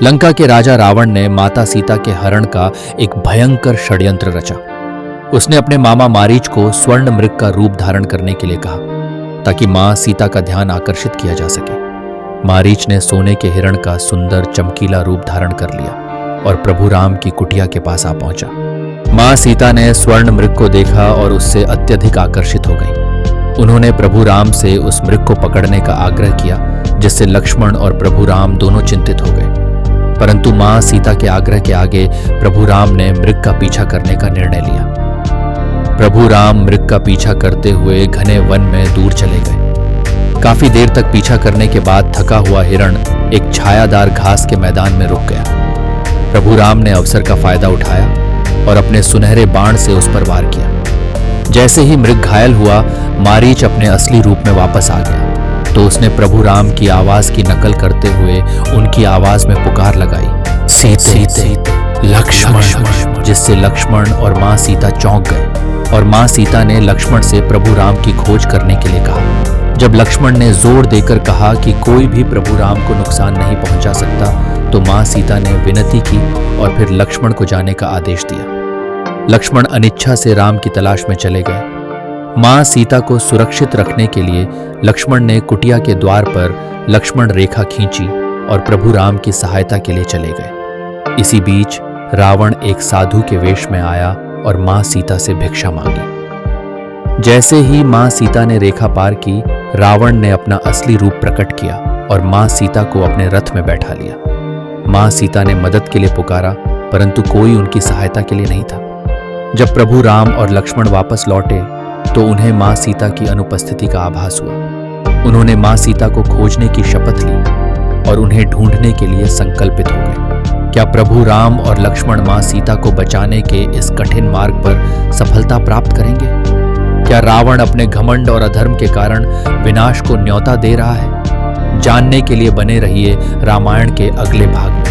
लंका के राजा रावण ने माता सीता के हरण का एक भयंकर षड्यंत्र रचा। उसने अपने मामा मारीच को स्वर्ण मृग का रूप धारण करने के लिए कहा ताकि मां सीता का ध्यान आकर्षित किया जा सके। मारीच ने सोने के हिरण का सुंदर चमकीला रूप धारण कर लिया और प्रभु राम की कुटिया के पास आ पहुंचा। मां सीता ने स्वर्ण मृग को देखा और उससे अत्यधिक आकर्षित हो गई। उन्होंने प्रभु राम से उस मृग को पकड़ने का आग्रह किया, जिससे लक्ष्मण और प्रभु राम दोनों चिंतित हो गए। परंतु मां सीता के आग्रह के आगे प्रभु राम ने मृग का पीछा करने का निर्णय लिया। प्रभु राम मृग का पीछा करते हुए घने वन में दूर चले गए। काफी देर तक पीछा करने के बाद थका हुआ हिरण एक छायादार घास के मैदान में रुक गया। प्रभु राम ने अवसर का फायदा उठाया और अपने सुनहरे बाण से उस पर वार किया। जैसे ही मृग घायल हुआ, मारीच अपने असली रूप में वापस आ गया तो उसने प्रभु राम की आवाज की नकल करते हुए उनकी आवाज में पुकार लगाई, सीते लक्ष्मण, जिससे लक्ष्मण और मां सीता चौंक गए और मां सीता ने लक्ष्मण से प्रभु राम की खोज करने के लिए कहा। जब लक्ष्मण ने जोर देकर कहा कि कोई भी प्रभु राम को नुकसान नहीं पहुंचा सकता, तो मां सीता ने विनती की और फिर लक्ष्मण को जाने का आदेश दिया। लक्ष्मण अनिच्छा से राम की तलाश में चले गए। मां सीता को सुरक्षित रखने के लिए लक्ष्मण ने कुटिया के द्वार पर लक्ष्मण रेखा खींची और प्रभु राम की सहायता के लिए चले गए। इसी बीच रावण एक साधु के वेश में आया और मां सीता से भिक्षा मांगी। जैसे ही मां सीता ने रेखा पार की, रावण ने अपना असली रूप प्रकट किया और मां सीता को अपने रथ में बैठा लिया। मां सीता ने मदद के लिए पुकारा, परंतु कोई उनकी सहायता के लिए नहीं था। जब प्रभु राम और लक्ष्मण वापस लौटे तो उन्हें मां सीता की अनुपस्थिति का आभास हुआ। उन्होंने मां सीता को खोजने की शपथ ली और उन्हें ढूंढने के लिए संकल्पित हो गए। क्या प्रभु राम और लक्ष्मण मां सीता को बचाने के इस कठिन मार्ग पर सफलता प्राप्त करेंगे? क्या रावण अपने घमंड और अधर्म के कारण विनाश को न्योता दे रहा है? जानने के लिए बने रहिए रामायण के अगले भाग में।